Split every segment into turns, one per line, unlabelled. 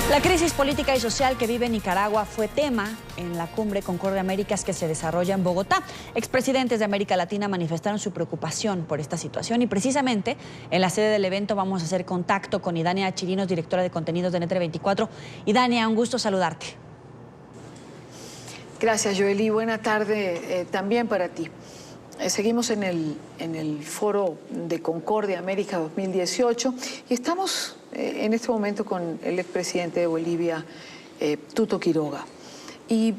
La crisis política y social que vive Nicaragua fue tema en la cumbre Concordia Américas que se desarrolla en Bogotá. Expresidentes de América Latina manifestaron su preocupación por esta situación y precisamente en la sede del evento vamos a hacer contacto con Idania Chirinos, directora de contenidos de NET 24. Idania, un gusto saludarte.
Gracias, Joely. Buena tarde también para ti. Seguimos en el foro de Concordia América 2018 y estamos en este momento con el expresidente de Bolivia, Tuto Quiroga. Y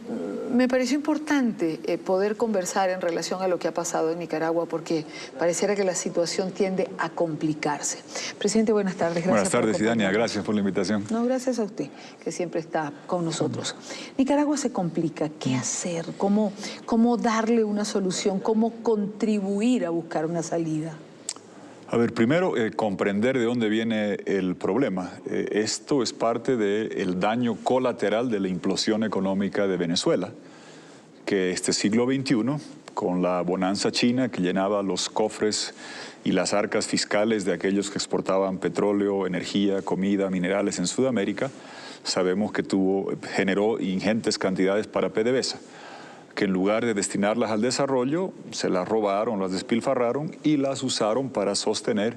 me pareció importante poder conversar en relación a lo que ha pasado en Nicaragua porque pareciera que la situación tiende a complicarse. Presidente, buenas tardes. Gracias.
Buenas tardes, Idania. Gracias por la invitación.
No, gracias a usted, que siempre está con nosotros. Nicaragua se complica. ¿Qué hacer? ¿Cómo darle una solución? ¿Cómo contribuir a buscar una salida?
A ver, primero, comprender de dónde viene el problema. Esto es parte del daño colateral de la implosión económica de Venezuela, que este siglo XXI, con la bonanza china que llenaba los cofres y las arcas fiscales de aquellos que exportaban petróleo, energía, comida, minerales en Sudamérica, sabemos que generó ingentes cantidades para PDVSA, que en lugar de destinarlas al desarrollo, se las robaron, las despilfarraron y las usaron para sostener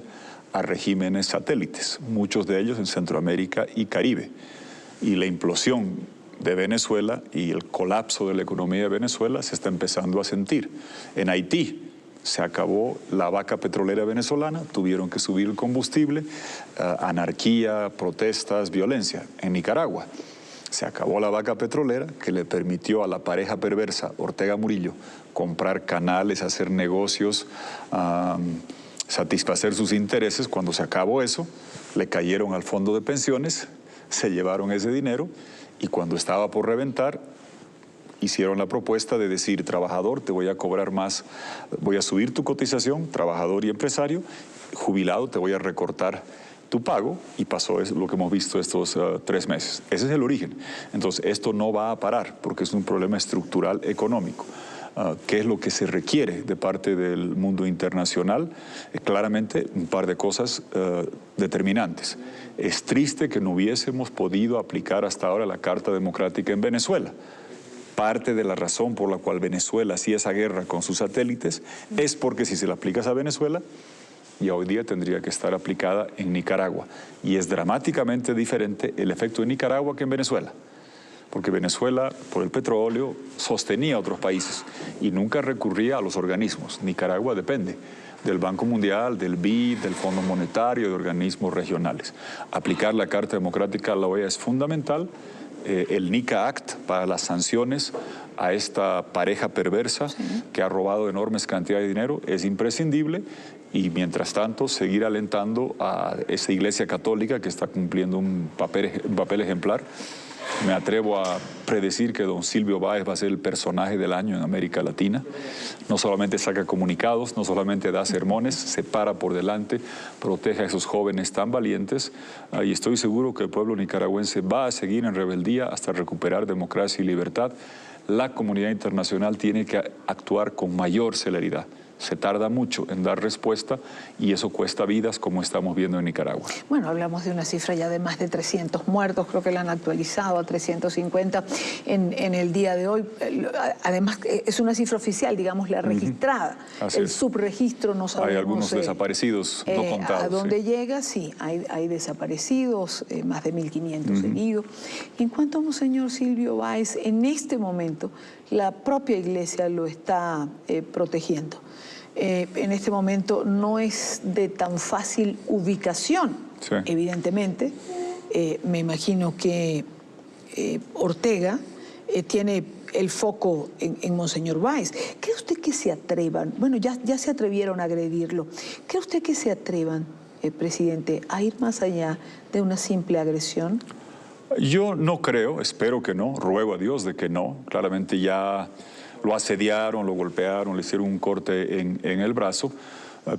a regímenes satélites, muchos de ellos en Centroamérica y Caribe. Y la implosión de Venezuela y el colapso de la economía de Venezuela se está empezando a sentir. En Haití se acabó la vaca petrolera venezolana, tuvieron que subir el combustible, anarquía, protestas, violencia. En Nicaragua se acabó la vaca petrolera que le permitió a la pareja perversa Ortega Murillo comprar canales, hacer negocios, satisfacer sus intereses. Cuando se acabó eso, le cayeron al fondo de pensiones, se llevaron ese dinero y cuando estaba por reventar, hicieron la propuesta de decir, trabajador, te voy a cobrar más, voy a subir tu cotización, trabajador y empresario, jubilado, te voy a recortar tu pago, y pasó lo que hemos visto estos 3 meses. Ese es el origen. Entonces, esto no va a parar porque es un problema estructural económico. ¿Qué es lo que se requiere de parte del mundo internacional? Claramente, un par de cosas determinantes. Es triste que no hubiésemos podido aplicar hasta ahora la Carta Democrática en Venezuela. Parte de la razón por la cual Venezuela hacía esa guerra con sus satélites es porque si se la aplicas a Venezuela, y hoy día tendría que estar aplicada en Nicaragua. Y es dramáticamente diferente el efecto en Nicaragua que en Venezuela. Porque Venezuela, por el petróleo, sostenía a otros países y nunca recurría a los organismos. Nicaragua depende del Banco Mundial, del BID, del Fondo Monetario, de organismos regionales. Aplicar la Carta Democrática a la OEA es fundamental. El NICA Act para las sanciones a esta pareja perversa que ha robado enormes cantidades de dinero es imprescindible, y mientras tanto seguir alentando a esa Iglesia Católica que está cumpliendo un papel ejemplar. Me atrevo a predecir que don Silvio Báez va a ser el personaje del año en América Latina. No solamente saca comunicados, no solamente da sermones, se para por delante, protege a esos jóvenes tan valientes, y estoy seguro que el pueblo nicaragüense va a seguir en rebeldía hasta recuperar democracia y libertad. La comunidad internacional tiene que actuar con mayor celeridad. Se tarda mucho en dar respuesta y eso cuesta vidas, como estamos viendo en Nicaragua.
Bueno, hablamos de una cifra ya de más de 300 muertos, creo que la han actualizado a 350 en el día de hoy. Además, es una cifra oficial, digamos, la registrada. El subregistro no sabemos.
Hay algunos desaparecidos no contados.
¿A dónde llega? Sí, hay desaparecidos, más de 1.500 heridos. En cuanto a Monseñor Silvio Báez, en este momento la propia Iglesia lo está protegiendo. En este momento no es de tan fácil ubicación, evidentemente. Me imagino que Ortega tiene el foco en Monseñor Báez. ¿Cree usted que se atrevan? Bueno, ya se atrevieron a agredirlo. ¿Cree usted que se atrevan, presidente, a ir más allá de una simple agresión?
Yo no creo, espero que no, ruego a Dios de que no. Claramente ya lo asediaron, lo golpearon, le hicieron un corte en el brazo,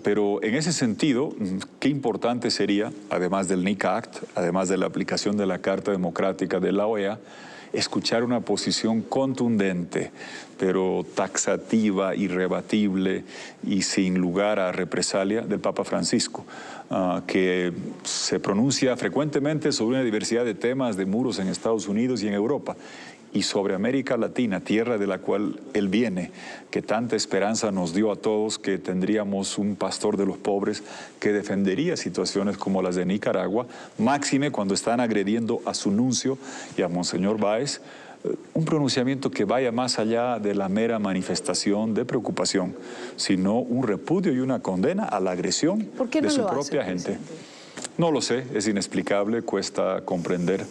pero en ese sentido, qué importante sería, además del NICA Act, además de la aplicación de la Carta Democrática de la OEA, escuchar una posición contundente, pero taxativa, irrebatible y sin lugar a represalia del Papa Francisco, que se pronuncia frecuentemente sobre una diversidad de temas, de muros en Estados Unidos y en Europa, y sobre América Latina, tierra de la cual él viene, que tanta esperanza nos dio a todos que tendríamos un pastor de los pobres que defendería situaciones como las de Nicaragua, máxime cuando están agrediendo a su nuncio y a Monseñor Báez, un pronunciamiento que vaya más allá de la mera manifestación de preocupación, sino un repudio y una condena a la agresión de su propia gente. No lo sé, es inexplicable, cuesta comprender,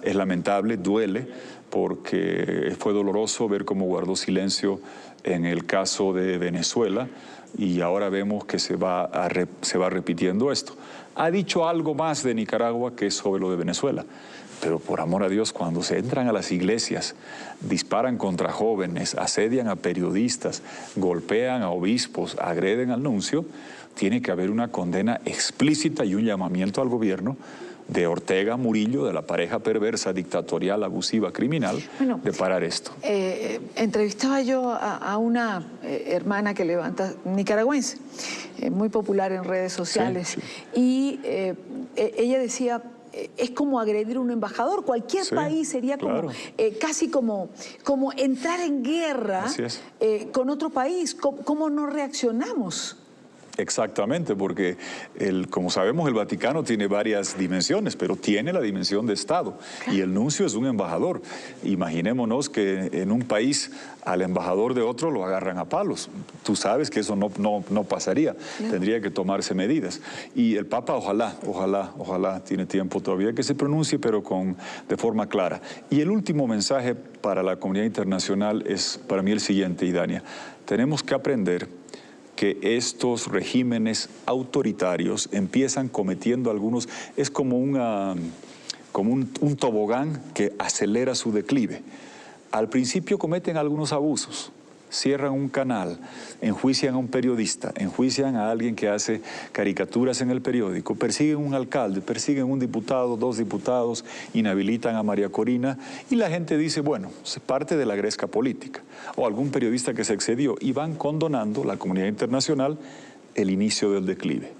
es lamentable, duele, porque fue doloroso ver cómo guardó silencio en el caso de Venezuela y ahora vemos que se va repitiendo esto. Ha dicho algo más de Nicaragua que sobre lo de Venezuela, pero por amor a Dios, cuando se entran a las iglesias, disparan contra jóvenes, asedian a periodistas, golpean a obispos, agreden al nuncio, tiene que haber una condena explícita y un llamamiento al gobierno de Ortega Murillo, de la pareja perversa, dictatorial, abusiva, criminal, de parar esto.
Entrevistaba yo a una hermana que levanta, nicaragüense, muy popular en redes sociales, y ella decía, es como agredir a un embajador. Cualquier país sería como, casi como entrar en guerra con otro país. ¿Cómo no reaccionamos?
Exactamente, porque como sabemos el Vaticano tiene varias dimensiones, pero tiene la dimensión de Estado y el nuncio es un embajador. Imaginémonos que en un país al embajador de otro lo agarran a palos. Tú sabes que eso no pasaría, tendría que tomarse medidas. Y el Papa ojalá, tiene tiempo todavía que se pronuncie, pero de forma clara. Y el último mensaje para la comunidad internacional es para mí el siguiente, Idania. Tenemos que aprender que estos regímenes autoritarios empiezan cometiendo algunos, es como un tobogán que acelera su declive. Al principio cometen algunos abusos, cierran un canal, enjuician a un periodista, enjuician a alguien que hace caricaturas en el periódico, persiguen a un alcalde, persiguen a un diputado, 2 diputados, inhabilitan a María Corina y la gente dice, bueno, es parte de la gresca política. O algún periodista que se excedió y van condonando la comunidad internacional el inicio del declive.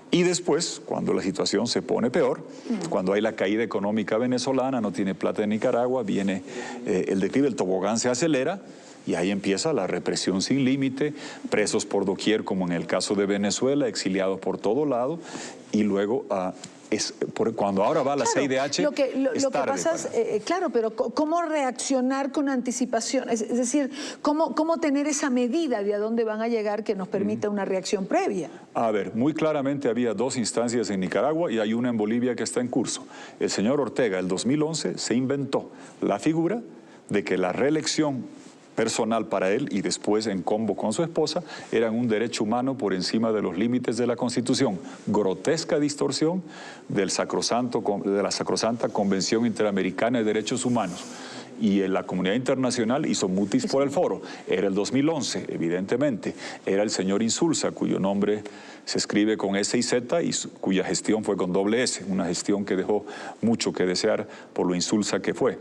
Y después, cuando la situación se pone peor, cuando hay la caída económica venezolana, no tiene plata en Nicaragua, viene el declive, el tobogán se acelera, y ahí empieza la represión sin límite, presos por doquier como en el caso de Venezuela, exiliados por todo lado y luego cuando ahora va la CIDH,
lo que pasa es, claro, pero ¿cómo reaccionar con anticipación? Es decir, ¿cómo tener esa medida de a dónde van a llegar que nos permita una reacción previa?
A ver, muy claramente había 2 instancias en Nicaragua y hay una en Bolivia que está en curso. El señor Ortega, el 2011, se inventó la figura de que la reelección personal para él y después en combo con su esposa eran un derecho humano por encima de los límites de la Constitución. Grotesca distorsión de la sacrosanta Convención Interamericana de Derechos Humanos. Y en la comunidad internacional hizo mutis por el foro. Era el 2011, evidentemente. Era el señor Insulza, cuyo nombre se escribe con S y Z y cuya gestión fue con doble S. Una gestión que dejó mucho que desear por lo insulsa que fue.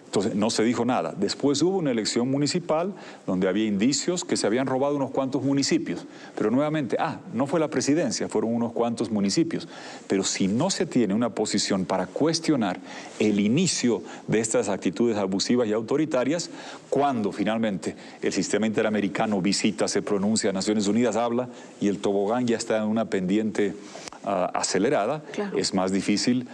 Entonces no se dijo nada. Después hubo una elección municipal donde había indicios que se habían robado unos cuantos municipios. Pero nuevamente, no fue la presidencia, fueron unos cuantos municipios. Pero si no se tiene una posición para cuestionar el inicio de estas actitudes abusivas y autoritarias, cuando finalmente el sistema interamericano visita, se pronuncia, Naciones Unidas habla y el tobogán ya está en una pendiente acelerada, es más difícil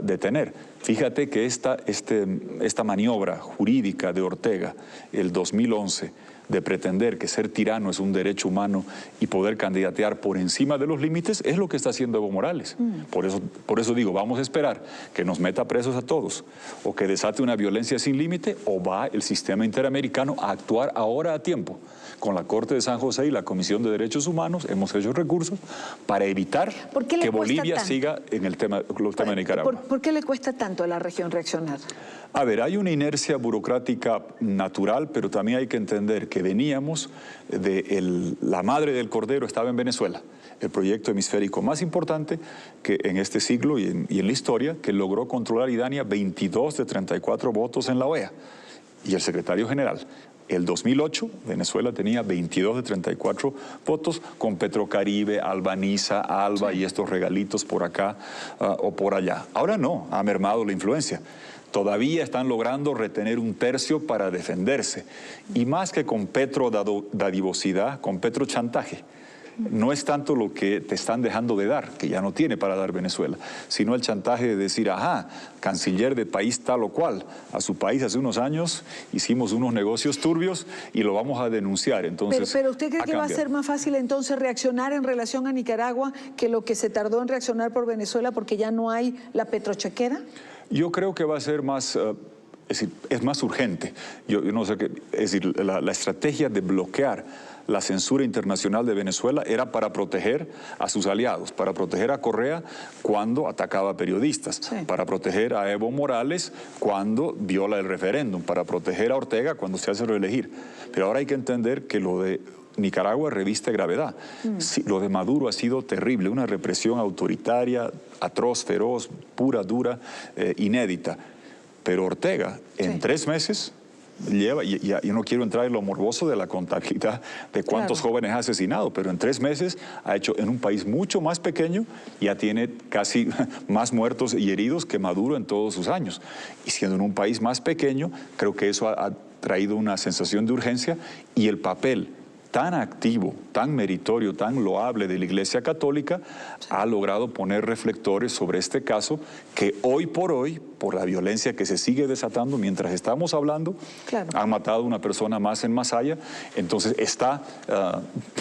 detener. Fíjate que esta maniobra jurídica de Ortega, el 2011, de pretender que ser tirano es un derecho humano y poder candidatear por encima de los límites, es lo que está haciendo Evo Morales. Por eso digo, vamos a esperar que nos meta presos a todos, o que desate una violencia sin límite, o va el sistema interamericano a actuar ahora a tiempo. Con la Corte de San José y la Comisión de Derechos Humanos hemos hecho recursos para evitar que Bolivia siga en el tema de Nicaragua.
¿Por qué le cuesta tanto a la región reaccionar?
A ver, hay una inercia burocrática natural, pero también hay que entender que veníamos de la madre del cordero estaba en Venezuela. el proyecto hemisférico más importante que en este siglo y en la historia, que logró controlar y daña 22 de 34 votos en la OEA. Y el secretario general, el 2008, Venezuela tenía 22 de 34 votos con Petrocaribe, Albaniza, Alba y estos regalitos por acá o por allá. Ahora no, ha mermado la influencia. Todavía están logrando retener un tercio para defenderse. Y más que con petrodadivosidad, con petrochantaje. No es tanto lo que te están dejando de dar, que ya no tiene para dar Venezuela, sino el chantaje de decir, ajá, canciller de país tal o cual, a su país hace unos años hicimos unos negocios turbios y lo vamos a denunciar. Entonces,
pero ¿usted cree que va a ser más fácil entonces reaccionar en relación a Nicaragua que lo que se tardó en reaccionar por Venezuela porque ya no hay la petrochequera?
Yo creo que va a ser más... es decir, es más urgente. Yo no sé qué, es decir, la estrategia de bloquear la censura internacional de Venezuela era para proteger a sus aliados, para proteger a Correa cuando atacaba a periodistas, para proteger a Evo Morales cuando viola el referéndum, para proteger a Ortega cuando se hace reelegir. Pero ahora hay que entender que lo de Nicaragua reviste gravedad. Sí, lo de Maduro ha sido terrible, una represión autoritaria, atroz, feroz, pura, dura, inédita. Pero Ortega, en 3 meses... lleva, y yo no quiero entrar en lo morboso de la contabilidad de cuántos jóvenes ha asesinado, pero en 3 meses ha hecho en un país mucho más pequeño, ya tiene casi más muertos y heridos que Maduro en todos sus años. Y siendo en un país más pequeño, creo que eso ha traído una sensación de urgencia y el papel tan activo, tan meritorio, tan loable de la Iglesia Católica, ha logrado poner reflectores sobre este caso que hoy, por la violencia que se sigue desatando mientras estamos hablando, han matado a una persona más en Masaya. Entonces está,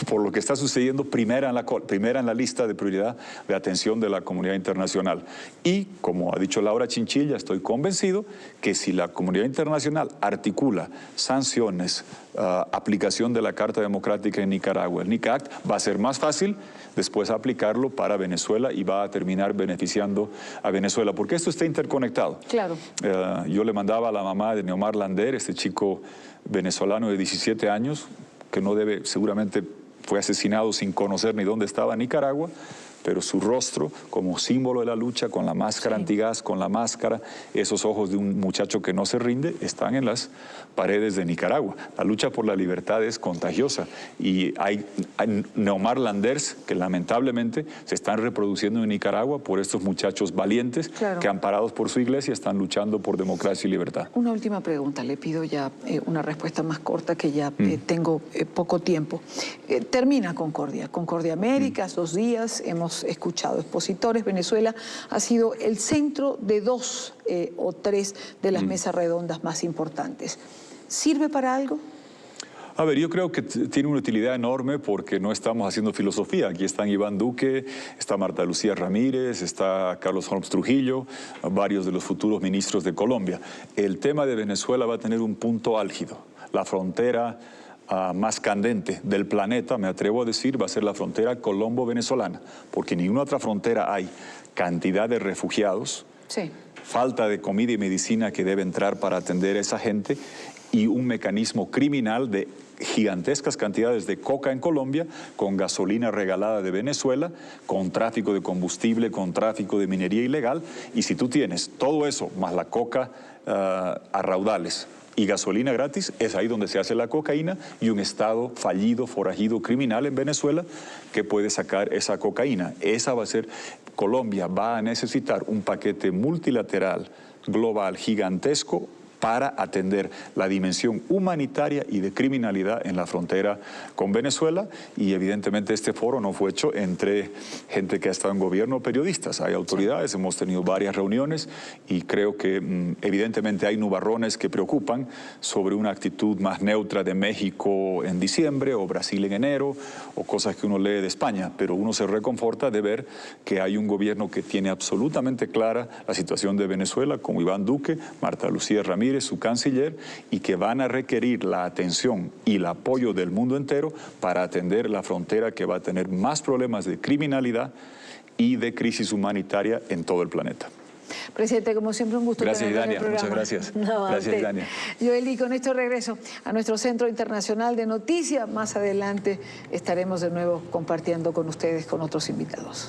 por lo que está sucediendo, primera en la lista de prioridad de atención de la comunidad internacional. Y, como ha dicho Laura Chinchilla, estoy convencido que si la comunidad internacional articula sanciones, aplicación de la Carta Democrática en Nicaragua, el NICACT, va a ser más fácil después aplicarlo para Venezuela y va a terminar beneficiando a Venezuela, porque esto está interconectado.
Claro.
Yo le mandaba a la mamá de Neomar Lander, este chico venezolano de 17 años, que no debe, seguramente fue asesinado sin conocer ni dónde estaba Nicaragua, pero su rostro como símbolo de la lucha, con la máscara antigas, con la máscara, esos ojos de un muchacho que no se rinde, están en las paredes de Nicaragua. La lucha por la libertad es contagiosa y hay Neomar Landers que lamentablemente se están reproduciendo en Nicaragua por estos muchachos valientes que, amparados por su iglesia, están luchando por democracia y libertad.
Una última pregunta, le pido ya una respuesta más corta, que ya tengo poco tiempo. Termina Concordia. Concordia Américas, 2 días, hemos escuchado expositores. Venezuela ha sido el centro de 2 o 3 de las mesas redondas más importantes. ¿Sirve para algo?
A ver, yo creo que tiene una utilidad enorme porque no estamos haciendo filosofía. Aquí están Iván Duque, está Marta Lucía Ramírez, está Carlos Holmes Trujillo, varios de los futuros ministros de Colombia. El tema de Venezuela va a tener un punto álgido. La frontera más candente del planeta, me atrevo a decir, va a ser la frontera colombo-venezolana, porque en ninguna otra frontera hay cantidad de refugiados, falta de comida y medicina que debe entrar para atender a esa gente y un mecanismo criminal de gigantescas cantidades de coca en Colombia, con gasolina regalada de Venezuela, con tráfico de combustible, con tráfico de minería ilegal. Y si tú tienes todo eso, más la coca a raudales y gasolina gratis, es ahí donde se hace la cocaína, y un Estado fallido, forajido, criminal en Venezuela que puede sacar esa cocaína. Esa va a ser, Colombia va a necesitar un paquete multilateral, global, gigantesco, para atender la dimensión humanitaria y de criminalidad en la frontera con Venezuela. Y evidentemente este foro no fue hecho entre gente que ha estado en gobierno o periodistas. Hay autoridades, hemos tenido varias reuniones y creo que evidentemente hay nubarrones que preocupan sobre una actitud más neutra de México en diciembre o Brasil en enero o cosas que uno lee de España, pero uno se reconforta de ver que hay un gobierno que tiene absolutamente clara la situación de Venezuela, como Iván Duque, Marta Lucía Ramírez, su canciller, y que van a requerir la atención y el apoyo del mundo entero para atender la frontera que va a tener más problemas de criminalidad y de crisis humanitaria en todo el planeta.
Presidente, como siempre, un gusto
Gracias,
tenerlo en el
Idania.
programa.
Muchas gracias.
No,
Gracias, Idania.
Joely, con esto regreso a nuestro Centro Internacional de Noticias. Más adelante estaremos de nuevo compartiendo con ustedes, con otros invitados.